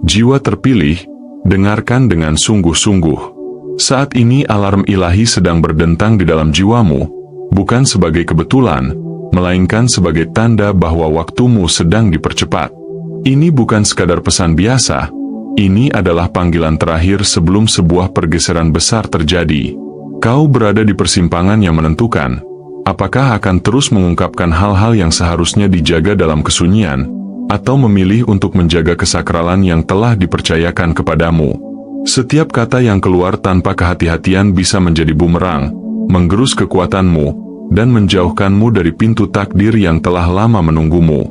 Jiwa terpilih, dengarkan dengan sungguh-sungguh. Saat ini alarm ilahi sedang berdentang di dalam jiwamu, bukan sebagai kebetulan, melainkan sebagai tanda bahwa waktumu sedang dipercepat. Ini bukan sekadar pesan biasa, ini adalah panggilan terakhir sebelum sebuah pergeseran besar terjadi. Kau berada di persimpangan yang menentukan, apakah akan terus mengungkapkan hal-hal yang seharusnya dijaga dalam kesunyian, atau memilih untuk menjaga kesakralan yang telah dipercayakan kepadamu. Setiap kata yang keluar tanpa kehati-hatian bisa menjadi bumerang, menggerus kekuatanmu, dan menjauhkanmu dari pintu takdir yang telah lama menunggumu.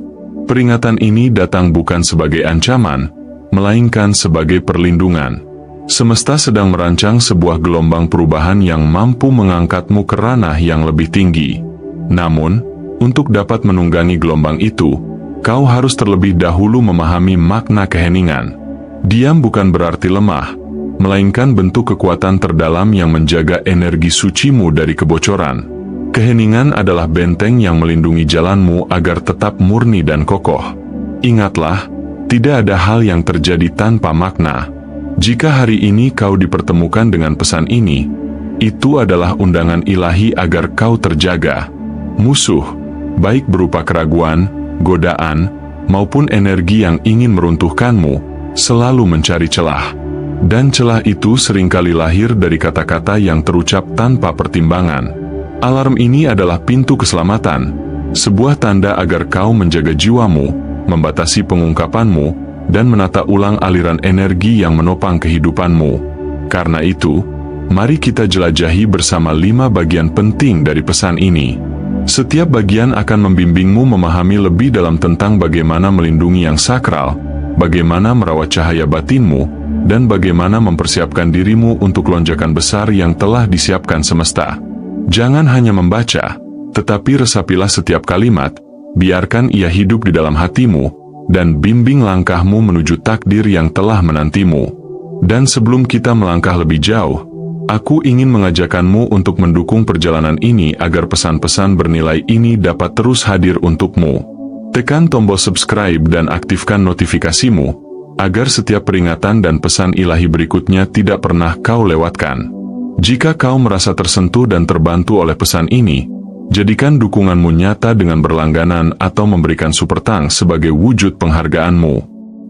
Peringatan ini datang bukan sebagai ancaman, melainkan sebagai perlindungan. Semesta sedang merancang sebuah gelombang perubahan yang mampu mengangkatmu ke ranah yang lebih tinggi. Namun, untuk dapat menunggangi gelombang itu, kau harus terlebih dahulu memahami makna keheningan. Diam bukan berarti lemah, melainkan bentuk kekuatan terdalam yang menjaga energi sucimu dari kebocoran. Keheningan adalah benteng yang melindungi jalanmu agar tetap murni dan kokoh. Ingatlah, tidak ada hal yang terjadi tanpa makna. Jika hari ini kau dipertemukan dengan pesan ini, itu adalah undangan ilahi agar kau terjaga. Musuh, baik berupa keraguan, godaan, maupun energi yang ingin meruntuhkanmu, selalu mencari celah. Dan celah itu seringkali lahir dari kata-kata yang terucap tanpa pertimbangan. Alarm ini adalah pintu keselamatan, sebuah tanda agar kau menjaga jiwamu, membatasi pengungkapanmu, dan menata ulang aliran energi yang menopang kehidupanmu. Karena itu, mari kita jelajahi bersama 5 bagian penting dari pesan ini. Setiap bagian akan membimbingmu memahami lebih dalam tentang bagaimana melindungi yang sakral, bagaimana merawat cahaya batinmu, dan bagaimana mempersiapkan dirimu untuk lonjakan besar yang telah disiapkan semesta. Jangan hanya membaca, tetapi resapilah setiap kalimat, biarkan ia hidup di dalam hatimu, dan bimbing langkahmu menuju takdir yang telah menantimu. Dan sebelum kita melangkah lebih jauh, aku ingin mengajakkanmu untuk mendukung perjalanan ini agar pesan-pesan bernilai ini dapat terus hadir untukmu. Tekan tombol subscribe dan aktifkan notifikasimu, agar setiap peringatan dan pesan ilahi berikutnya tidak pernah kau lewatkan. Jika kau merasa tersentuh dan terbantu oleh pesan ini, jadikan dukunganmu nyata dengan berlangganan atau memberikan super thanks sebagai wujud penghargaanmu.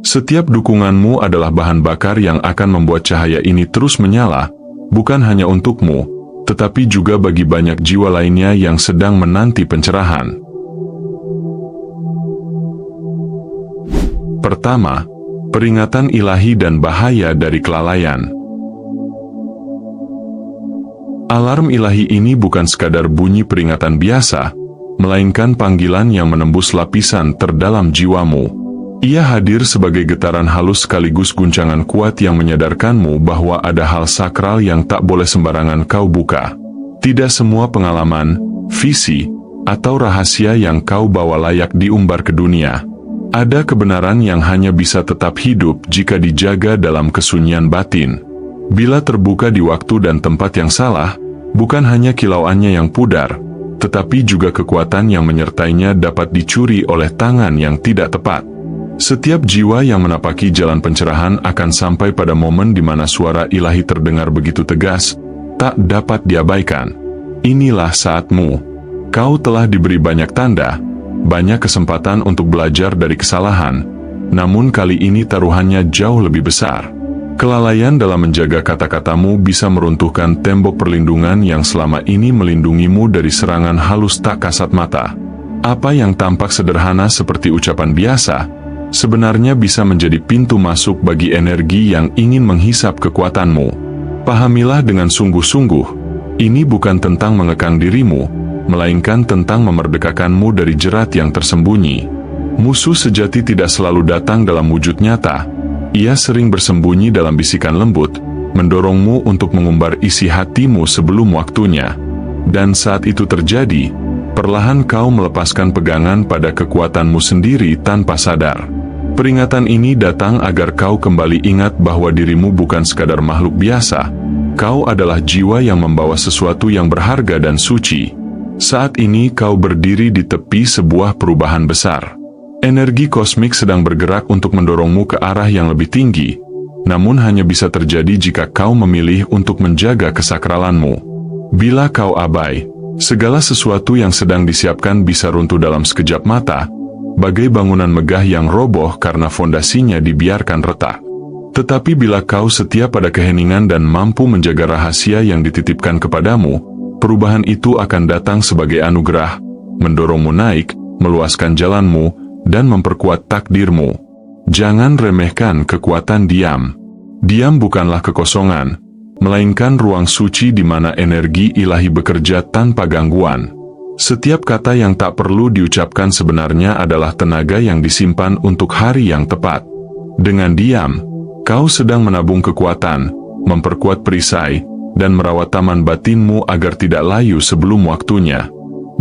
Setiap dukunganmu adalah bahan bakar yang akan membuat cahaya ini terus menyala, bukan hanya untukmu, tetapi juga bagi banyak jiwa lainnya yang sedang menanti pencerahan. Pertama, peringatan ilahi dan bahaya dari kelalaian. Alarm ilahi ini bukan sekadar bunyi peringatan biasa, melainkan panggilan yang menembus lapisan terdalam jiwamu. Ia hadir sebagai getaran halus sekaligus guncangan kuat yang menyadarkanmu bahwa ada hal sakral yang tak boleh sembarangan kau buka. Tidak semua pengalaman, visi, atau rahasia yang kau bawa layak diumbar ke dunia. Ada kebenaran yang hanya bisa tetap hidup jika dijaga dalam kesunyian batin. Bila terbuka di waktu dan tempat yang salah, bukan hanya kilauannya yang pudar, tetapi juga kekuatan yang menyertainya dapat dicuri oleh tangan yang tidak tepat. Setiap jiwa yang menapaki jalan pencerahan akan sampai pada momen di mana suara ilahi terdengar begitu tegas, tak dapat diabaikan. Inilah saatmu. Kau telah diberi banyak tanda, banyak kesempatan untuk belajar dari kesalahan, namun kali ini taruhannya jauh lebih besar. Kelalaian dalam menjaga kata-katamu bisa meruntuhkan tembok perlindungan yang selama ini melindungimu dari serangan halus tak kasat mata. Apa yang tampak sederhana seperti ucapan biasa, sebenarnya bisa menjadi pintu masuk bagi energi yang ingin menghisap kekuatanmu. Pahamilah dengan sungguh-sungguh, ini bukan tentang mengekang dirimu, melainkan tentang memerdekakanmu dari jerat yang tersembunyi. Musuh sejati tidak selalu datang dalam wujud nyata. Ia sering bersembunyi dalam bisikan lembut, mendorongmu untuk mengumbar isi hatimu sebelum waktunya. Dan saat itu terjadi, perlahan kau melepaskan pegangan pada kekuatanmu sendiri tanpa sadar. Peringatan ini datang agar kau kembali ingat bahwa dirimu bukan sekadar makhluk biasa. Kau adalah jiwa yang membawa sesuatu yang berharga dan suci. Saat ini kau berdiri di tepi sebuah perubahan besar. Energi kosmik sedang bergerak untuk mendorongmu ke arah yang lebih tinggi, namun hanya bisa terjadi jika kau memilih untuk menjaga kesakralanmu. Bila kau abai, segala sesuatu yang sedang disiapkan bisa runtuh dalam sekejap mata, bagai bangunan megah yang roboh karena fondasinya dibiarkan retak. Tetapi bila kau setia pada keheningan dan mampu menjaga rahasia yang dititipkan kepadamu, perubahan itu akan datang sebagai anugerah, mendorongmu naik, meluaskan jalanmu, dan memperkuat takdirmu. Jangan remehkan kekuatan diam. Diam bukanlah kekosongan, melainkan ruang suci di mana energi ilahi bekerja tanpa gangguan. Setiap kata yang tak perlu diucapkan sebenarnya adalah tenaga yang disimpan untuk hari yang tepat. Dengan diam, kau sedang menabung kekuatan, memperkuat perisai, dan merawat taman batinmu agar tidak layu sebelum waktunya.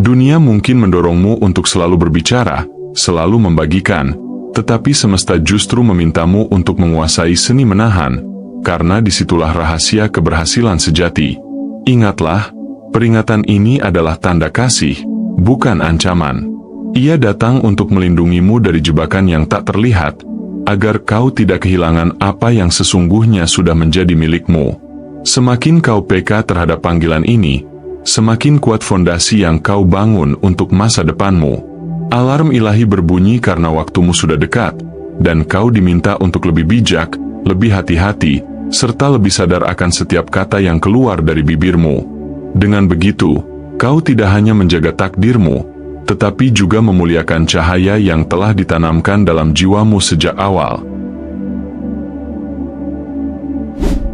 Dunia mungkin mendorongmu untuk selalu berbicara, selalu membagikan, tetapi semesta justru memintamu untuk menguasai seni menahan, karena disitulah rahasia keberhasilan sejati. Ingatlah, peringatan ini adalah tanda kasih, bukan ancaman. Ia datang untuk melindungimu dari jebakan yang tak terlihat, agar kau tidak kehilangan apa yang sesungguhnya sudah menjadi milikmu. Semakin kau peka terhadap panggilan ini, semakin kuat fondasi yang kau bangun untuk masa depanmu. Alarm ilahi berbunyi karena waktumu sudah dekat, dan kau diminta untuk lebih bijak, lebih hati-hati, serta lebih sadar akan setiap kata yang keluar dari bibirmu. Dengan begitu, kau tidak hanya menjaga takdirmu, tetapi juga memuliakan cahaya yang telah ditanamkan dalam jiwamu sejak awal.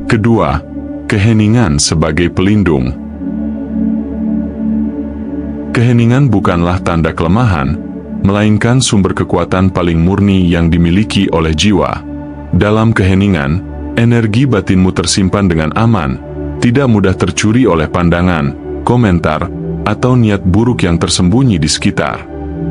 Kedua, keheningan sebagai pelindung. Keheningan bukanlah tanda kelemahan, melainkan sumber kekuatan paling murni yang dimiliki oleh jiwa. Dalam keheningan, energi batinmu tersimpan dengan aman, tidak mudah tercuri oleh pandangan, komentar, atau niat buruk yang tersembunyi di sekitar.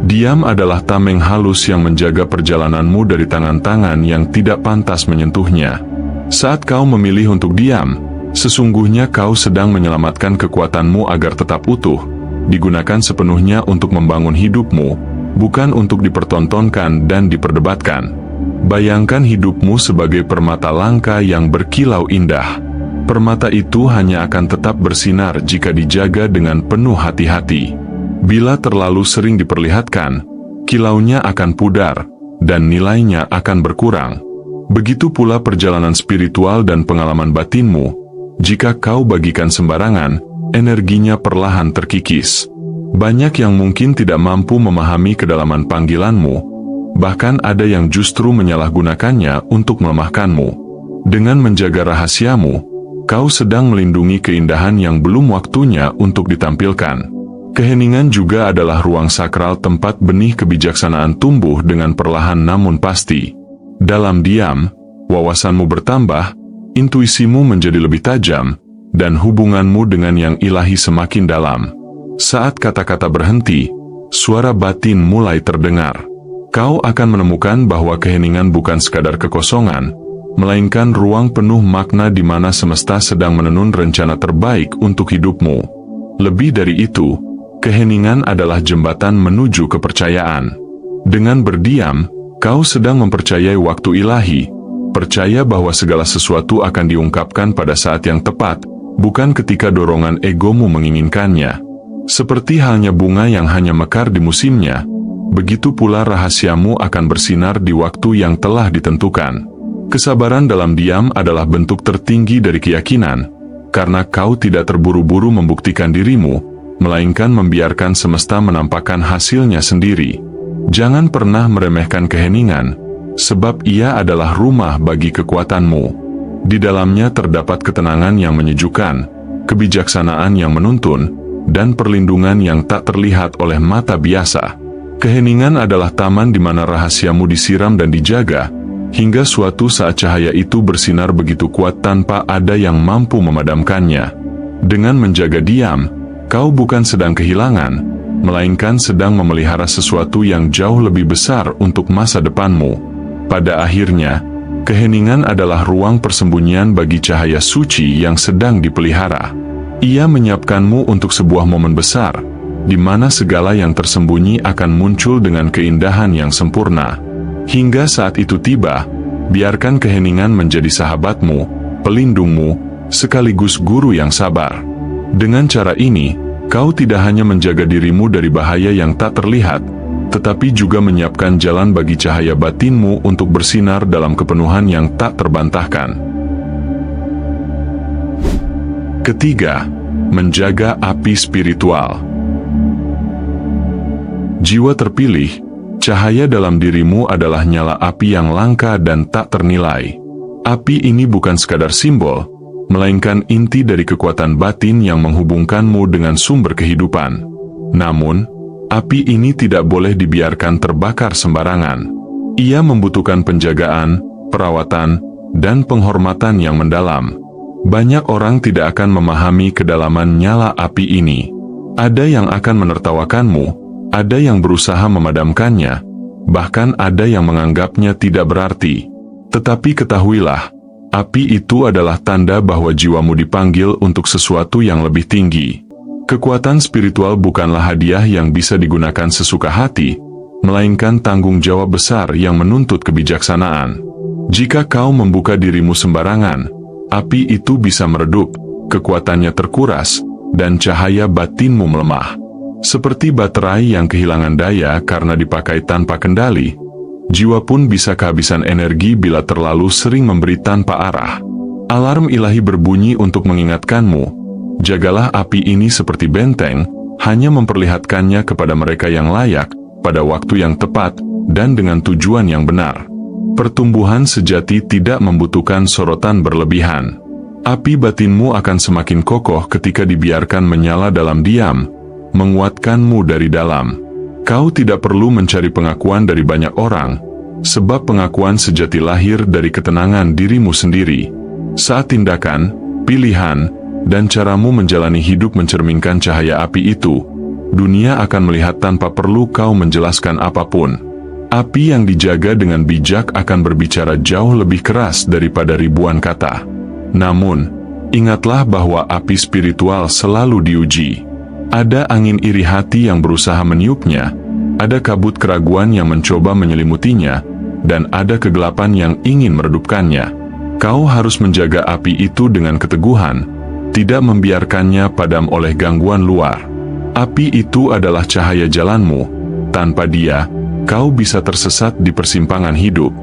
Diam adalah tameng halus yang menjaga perjalananmu dari tangan-tangan yang tidak pantas menyentuhnya. Saat kau memilih untuk diam, sesungguhnya kau sedang menyelamatkan kekuatanmu agar tetap utuh, digunakan sepenuhnya untuk membangun hidupmu, bukan untuk dipertontonkan dan diperdebatkan. Bayangkan hidupmu sebagai permata langka yang berkilau indah. Permata itu hanya akan tetap bersinar jika dijaga dengan penuh hati-hati. Bila terlalu sering diperlihatkan, kilaunya akan pudar, dan nilainya akan berkurang. Begitu pula perjalanan spiritual dan pengalaman batinmu. Jika kau bagikan sembarangan, energinya perlahan terkikis. Banyak yang mungkin tidak mampu memahami kedalaman panggilanmu, bahkan ada yang justru menyalahgunakannya untuk melemahkanmu. Dengan menjaga rahasiamu, kau sedang melindungi keindahan yang belum waktunya untuk ditampilkan. Keheningan juga adalah ruang sakral tempat benih kebijaksanaan tumbuh dengan perlahan namun pasti. Dalam diam, wawasanmu bertambah, intuisimu menjadi lebih tajam, dan hubunganmu dengan yang ilahi semakin dalam. Saat kata-kata berhenti, suara batin mulai terdengar. Kau akan menemukan bahwa keheningan bukan sekadar kekosongan, melainkan ruang penuh makna di mana semesta sedang menenun rencana terbaik untuk hidupmu. Lebih dari itu, keheningan adalah jembatan menuju kepercayaan. Dengan berdiam, kau sedang mempercayai waktu ilahi, percaya bahwa segala sesuatu akan diungkapkan pada saat yang tepat, bukan ketika dorongan egomu menginginkannya. Seperti halnya bunga yang hanya mekar di musimnya, begitu pula rahasiamu akan bersinar di waktu yang telah ditentukan. Kesabaran dalam diam adalah bentuk tertinggi dari keyakinan, karena kau tidak terburu-buru membuktikan dirimu, melainkan membiarkan semesta menampakkan hasilnya sendiri. Jangan pernah meremehkan keheningan, sebab ia adalah rumah bagi kekuatanmu. Di dalamnya terdapat ketenangan yang menyejukkan, kebijaksanaan yang menuntun, dan perlindungan yang tak terlihat oleh mata biasa. Keheningan adalah taman di mana rahasiamu disiram dan dijaga, hingga suatu saat cahaya itu bersinar begitu kuat tanpa ada yang mampu memadamkannya. Dengan menjaga diam, kau bukan sedang kehilangan, melainkan sedang memelihara sesuatu yang jauh lebih besar untuk masa depanmu. Pada akhirnya, keheningan adalah ruang persembunyian bagi cahaya suci yang sedang dipelihara. Ia menyiapkanmu untuk sebuah momen besar, di mana segala yang tersembunyi akan muncul dengan keindahan yang sempurna. Hingga saat itu tiba, biarkan keheningan menjadi sahabatmu, pelindungmu, sekaligus guru yang sabar. Dengan cara ini, kau tidak hanya menjaga dirimu dari bahaya yang tak terlihat, tetapi juga menyiapkan jalan bagi cahaya batinmu untuk bersinar dalam kepenuhan yang tak terbantahkan. Ketiga, menjaga api spiritual. Jiwa terpilih, cahaya dalam dirimu adalah nyala api yang langka dan tak ternilai. Api ini bukan sekadar simbol, melainkan inti dari kekuatan batin yang menghubungkanmu dengan sumber kehidupan. Namun, api ini tidak boleh dibiarkan terbakar sembarangan. Ia membutuhkan penjagaan, perawatan, dan penghormatan yang mendalam. Banyak orang tidak akan memahami kedalaman nyala api ini. Ada yang akan menertawakanmu, ada yang berusaha memadamkannya, bahkan ada yang menganggapnya tidak berarti. Tetapi ketahuilah, api itu adalah tanda bahwa jiwamu dipanggil untuk sesuatu yang lebih tinggi. Kekuatan spiritual bukanlah hadiah yang bisa digunakan sesuka hati, melainkan tanggung jawab besar yang menuntut kebijaksanaan. Jika kau membuka dirimu sembarangan, api itu bisa meredup, kekuatannya terkuras, dan cahaya batinmu melemah. Seperti baterai yang kehilangan daya karena dipakai tanpa kendali, jiwa pun bisa kehabisan energi bila terlalu sering memberi tanpa arah. Alarm ilahi berbunyi untuk mengingatkanmu, jagalah api ini seperti benteng, hanya memperlihatkannya kepada mereka yang layak, pada waktu yang tepat, dan dengan tujuan yang benar. Pertumbuhan sejati tidak membutuhkan sorotan berlebihan. Api batinmu akan semakin kokoh ketika dibiarkan menyala dalam diam, menguatkanmu dari dalam. Kau tidak perlu mencari pengakuan dari banyak orang, sebab pengakuan sejati lahir dari ketenangan dirimu sendiri. Saat tindakan, pilihan, dan caramu menjalani hidup mencerminkan cahaya api itu, dunia akan melihat tanpa perlu kau menjelaskan apapun. Api yang dijaga dengan bijak akan berbicara jauh lebih keras daripada ribuan kata. Namun, ingatlah bahwa api spiritual selalu diuji. Ada angin iri hati yang berusaha meniupnya, ada kabut keraguan yang mencoba menyelimutinya, dan ada kegelapan yang ingin meredupkannya. Kau harus menjaga api itu dengan keteguhan, tidak membiarkannya padam oleh gangguan luar. Api itu adalah cahaya jalanmu. Tanpa dia, kau bisa tersesat di persimpangan hidup.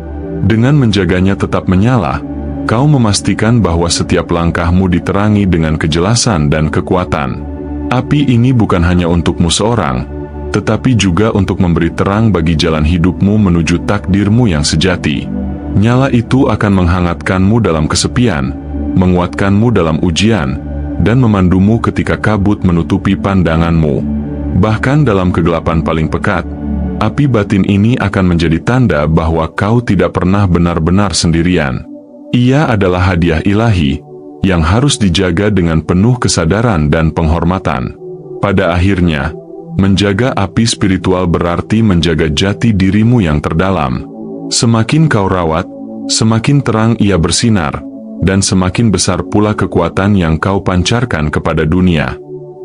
Dengan menjaganya tetap menyala, kau memastikan bahwa setiap langkahmu diterangi dengan kejelasan dan kekuatan. Api ini bukan hanya untukmu seorang, tetapi juga untuk memberi terang bagi jalan hidupmu menuju takdirmu yang sejati. Nyala itu akan menghangatkanmu dalam kesepian, menguatkanmu dalam ujian, dan memandumu ketika kabut menutupi pandanganmu. Bahkan dalam kegelapan paling pekat, api batin ini akan menjadi tanda bahwa kau tidak pernah benar-benar sendirian. Ia adalah hadiah ilahi, yang harus dijaga dengan penuh kesadaran dan penghormatan. Pada akhirnya, menjaga api spiritual berarti menjaga jati dirimu yang terdalam. Semakin kau rawat, semakin terang ia bersinar, dan semakin besar pula kekuatan yang kau pancarkan kepada dunia.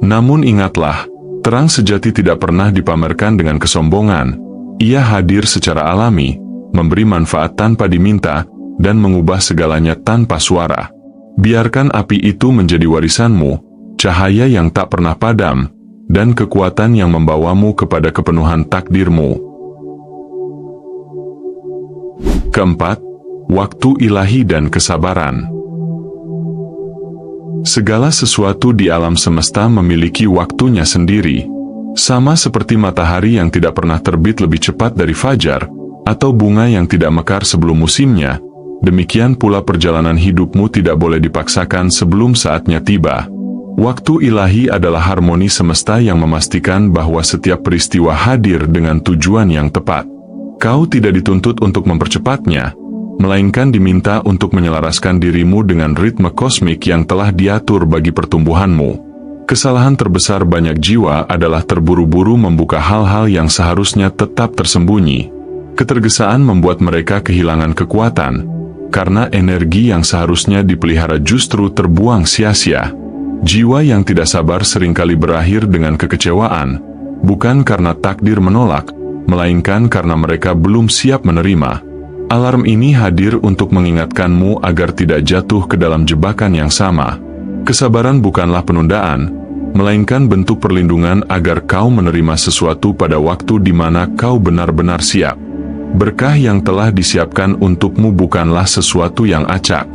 Namun ingatlah, terang sejati tidak pernah dipamerkan dengan kesombongan. Ia hadir secara alami, memberi manfaat tanpa diminta, dan mengubah segalanya tanpa suara. Biarkan api itu menjadi warisanmu, cahaya yang tak pernah padam, dan kekuatan yang membawamu kepada kepenuhan takdirmu. Keempat, waktu ilahi dan kesabaran. Segala sesuatu di alam semesta memiliki waktunya sendiri. Sama seperti matahari yang tidak pernah terbit lebih cepat dari fajar, atau bunga yang tidak mekar sebelum musimnya, demikian pula perjalanan hidupmu tidak boleh dipaksakan sebelum saatnya tiba. Waktu ilahi adalah harmoni semesta yang memastikan bahwa setiap peristiwa hadir dengan tujuan yang tepat. Kau tidak dituntut untuk mempercepatnya, melainkan diminta untuk menyelaraskan dirimu dengan ritme kosmik yang telah diatur bagi pertumbuhanmu. Kesalahan terbesar banyak jiwa adalah terburu-buru membuka hal-hal yang seharusnya tetap tersembunyi. Ketergesaan membuat mereka kehilangan kekuatan, karena energi yang seharusnya dipelihara justru terbuang sia-sia. Jiwa yang tidak sabar seringkali berakhir dengan kekecewaan, bukan karena takdir menolak, melainkan karena mereka belum siap menerima. Alarm ini hadir untuk mengingatkanmu agar tidak jatuh ke dalam jebakan yang sama. Kesabaran bukanlah penundaan, melainkan bentuk perlindungan agar kau menerima sesuatu pada waktu di mana kau benar-benar siap. Berkah yang telah disiapkan untukmu bukanlah sesuatu yang acak.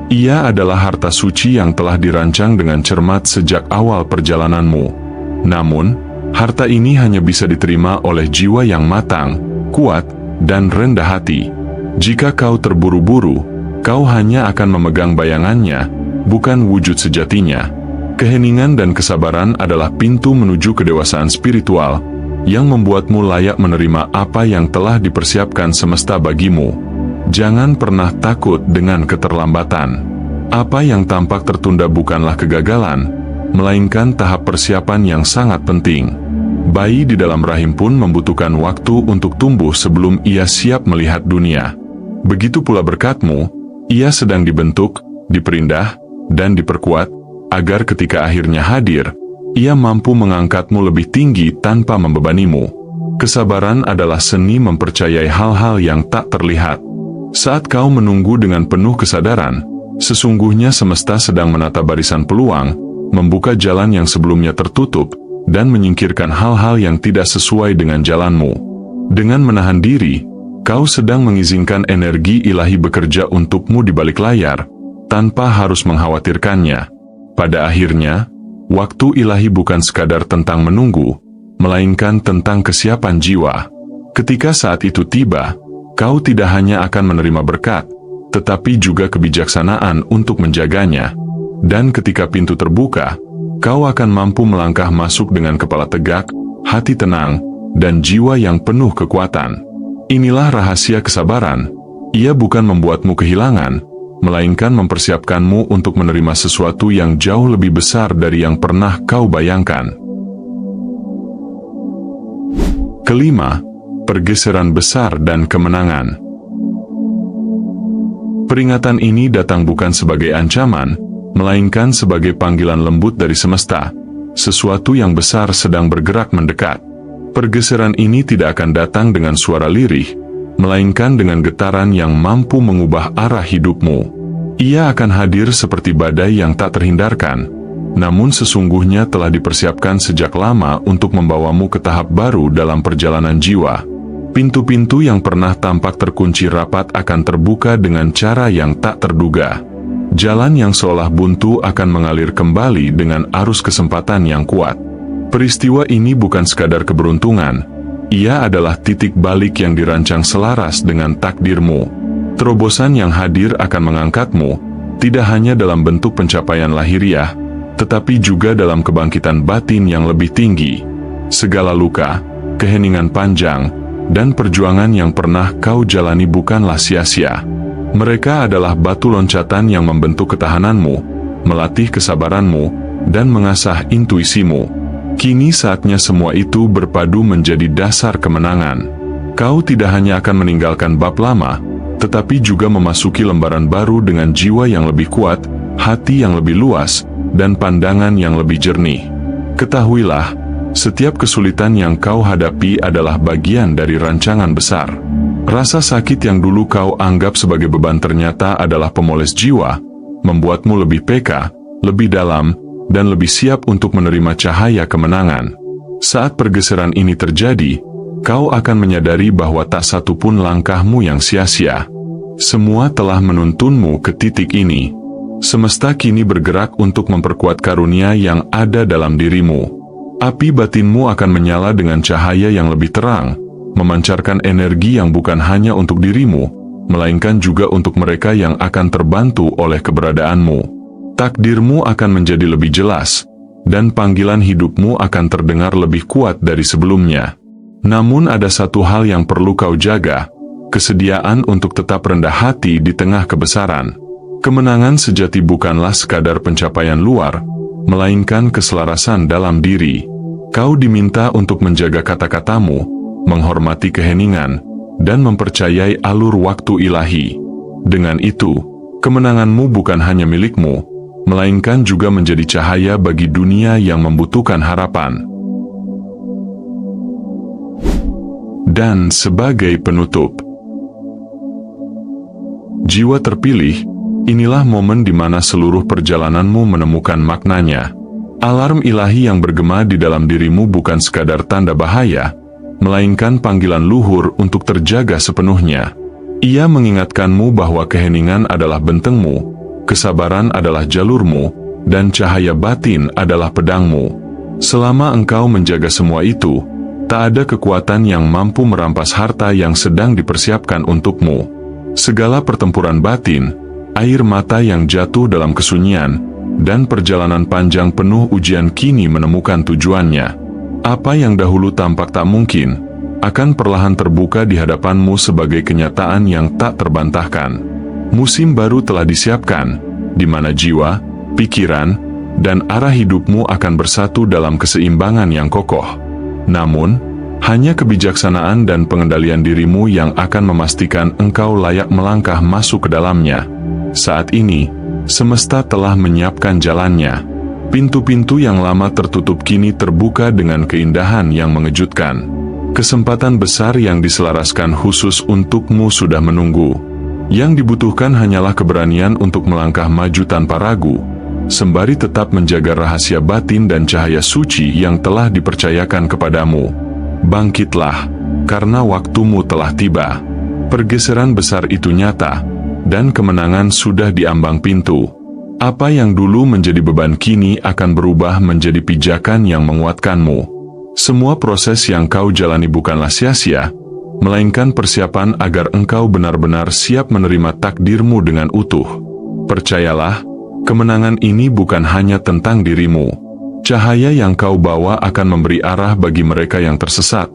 Ia adalah harta suci yang telah dirancang dengan cermat sejak awal perjalananmu. Namun, harta ini hanya bisa diterima oleh jiwa yang matang, kuat, dan rendah hati. Jika kau terburu-buru, kau hanya akan memegang bayangannya, bukan wujud sejatinya. Keheningan dan kesabaran adalah pintu menuju kedewasaan spiritual, yang membuatmu layak menerima apa yang telah dipersiapkan semesta bagimu. Jangan pernah takut dengan keterlambatan. Apa yang tampak tertunda bukanlah kegagalan, melainkan tahap persiapan yang sangat penting. Bayi di dalam rahim pun membutuhkan waktu untuk tumbuh sebelum ia siap melihat dunia. Begitu pula berkatmu, ia sedang dibentuk, diperindah, dan diperkuat, agar ketika akhirnya hadir, ia mampu mengangkatmu lebih tinggi tanpa membebanimu. Kesabaran adalah seni mempercayai hal-hal yang tak terlihat. Saat kau menunggu dengan penuh kesadaran, sesungguhnya semesta sedang menata barisan peluang, membuka jalan yang sebelumnya tertutup, dan menyingkirkan hal-hal yang tidak sesuai dengan jalanmu. Dengan menahan diri, kau sedang mengizinkan energi ilahi bekerja untukmu di balik layar, tanpa harus mengkhawatirkannya. Pada akhirnya, waktu ilahi bukan sekadar tentang menunggu, melainkan tentang kesiapan jiwa. Ketika saat itu tiba, kau tidak hanya akan menerima berkat, tetapi juga kebijaksanaan untuk menjaganya. Dan ketika pintu terbuka, kau akan mampu melangkah masuk dengan kepala tegak, hati tenang, dan jiwa yang penuh kekuatan. Inilah rahasia kesabaran. Ia bukan membuatmu kehilangan, melainkan mempersiapkanmu untuk menerima sesuatu yang jauh lebih besar dari yang pernah kau bayangkan. Kelima, pergeseran besar dan kemenangan. Peringatan ini datang bukan sebagai ancaman, melainkan sebagai panggilan lembut dari semesta. Sesuatu yang besar sedang bergerak mendekat. Pergeseran ini tidak akan datang dengan suara lirih, melainkan dengan getaran yang mampu mengubah arah hidupmu. Ia akan hadir seperti badai yang tak terhindarkan, namun sesungguhnya telah dipersiapkan sejak lama untuk membawamu ke tahap baru dalam perjalanan jiwa. Pintu-pintu yang pernah tampak terkunci rapat akan terbuka dengan cara yang tak terduga. Jalan yang seolah buntu akan mengalir kembali dengan arus kesempatan yang kuat. Peristiwa ini bukan sekadar keberuntungan, ia adalah titik balik yang dirancang selaras dengan takdirmu. Terobosan yang hadir akan mengangkatmu, tidak hanya dalam bentuk pencapaian lahiriah, tetapi juga dalam kebangkitan batin yang lebih tinggi. Segala luka, keheningan panjang, dan perjuangan yang pernah kau jalani bukanlah sia-sia. Mereka adalah batu loncatan yang membentuk ketahananmu, melatih kesabaranmu, dan mengasah intuisimu. Kini saatnya semua itu berpadu menjadi dasar kemenangan. Kau tidak hanya akan meninggalkan bab lama, tetapi juga memasuki lembaran baru dengan jiwa yang lebih kuat, hati yang lebih luas, dan pandangan yang lebih jernih. Ketahuilah, setiap kesulitan yang kau hadapi adalah bagian dari rancangan besar. Rasa sakit yang dulu kau anggap sebagai beban ternyata adalah pemoles jiwa, membuatmu lebih peka, lebih dalam, dan lebih siap untuk menerima cahaya kemenangan. Saat pergeseran ini terjadi, kau akan menyadari bahwa tak satu pun langkahmu yang sia-sia. Semua telah menuntunmu ke titik ini. Semesta kini bergerak untuk memperkuat karunia yang ada dalam dirimu. Api batinmu akan menyala dengan cahaya yang lebih terang, memancarkan energi yang bukan hanya untuk dirimu, melainkan juga untuk mereka yang akan terbantu oleh keberadaanmu. Takdirmu akan menjadi lebih jelas, dan panggilan hidupmu akan terdengar lebih kuat dari sebelumnya. Namun ada satu hal yang perlu kau jaga, kesediaan untuk tetap rendah hati di tengah kebesaran. Kemenangan sejati bukanlah sekadar pencapaian luar, melainkan keselarasan dalam diri. Kau diminta untuk menjaga kata-katamu, menghormati keheningan, dan mempercayai alur waktu ilahi. Dengan itu, kemenanganmu bukan hanya milikmu, melainkan juga menjadi cahaya bagi dunia yang membutuhkan harapan. Dan sebagai penutup, jiwa terpilih, inilah momen di mana seluruh perjalananmu menemukan maknanya. Alarm ilahi yang bergema di dalam dirimu bukan sekadar tanda bahaya, melainkan panggilan luhur untuk terjaga sepenuhnya. Ia mengingatkanmu bahwa keheningan adalah bentengmu, kesabaran adalah jalurmu, dan cahaya batin adalah pedangmu. Selama engkau menjaga semua itu, tak ada kekuatan yang mampu merampas harta yang sedang dipersiapkan untukmu. Segala pertempuran batin, air mata yang jatuh dalam kesunyian, dan perjalanan panjang penuh ujian kini menemukan tujuannya. Apa yang dahulu tampak tak mungkin, akan perlahan terbuka di hadapanmu sebagai kenyataan yang tak terbantahkan. Musim baru telah disiapkan, di mana jiwa, pikiran, dan arah hidupmu akan bersatu dalam keseimbangan yang kokoh. Namun, hanya kebijaksanaan dan pengendalian dirimu yang akan memastikan engkau layak melangkah masuk ke dalamnya. Saat ini, semesta telah menyiapkan jalannya. Pintu-pintu yang lama tertutup kini terbuka dengan keindahan yang mengejutkan. Kesempatan besar yang diselaraskan khusus untukmu sudah menunggu. Yang dibutuhkan hanyalah keberanian untuk melangkah maju tanpa ragu, sembari tetap menjaga rahasia batin dan cahaya suci yang telah dipercayakan kepadamu. Bangkitlah, karena waktumu telah tiba. Pergeseran besar itu nyata, dan kemenangan sudah diambang pintu. Apa yang dulu menjadi beban kini akan berubah menjadi pijakan yang menguatkanmu. Semua proses yang kau jalani bukanlah sia-sia, melainkan persiapan agar engkau benar-benar siap menerima takdirmu dengan utuh. Percayalah, kemenangan ini bukan hanya tentang dirimu. Cahaya yang kau bawa akan memberi arah bagi mereka yang tersesat,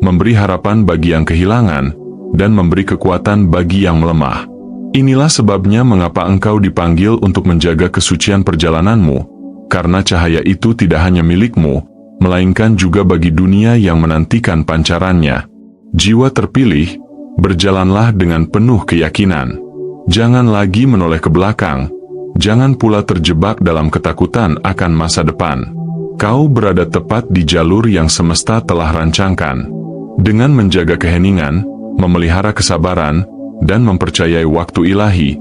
memberi harapan bagi yang kehilangan, dan memberi kekuatan bagi yang melemah. Inilah sebabnya mengapa engkau dipanggil untuk menjaga kesucian perjalananmu, karena cahaya itu tidak hanya milikmu, melainkan juga bagi dunia yang menantikan pancarannya. Jiwa terpilih, berjalanlah dengan penuh keyakinan. Jangan lagi menoleh ke belakang, jangan pula terjebak dalam ketakutan akan masa depan. Kau berada tepat di jalur yang semesta telah rancangkan. Dengan menjaga keheningan, memelihara kesabaran, dan mempercayai waktu ilahi,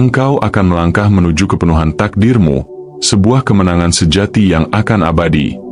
engkau akan melangkah menuju kepenuhan takdirmu, sebuah kemenangan sejati yang akan abadi.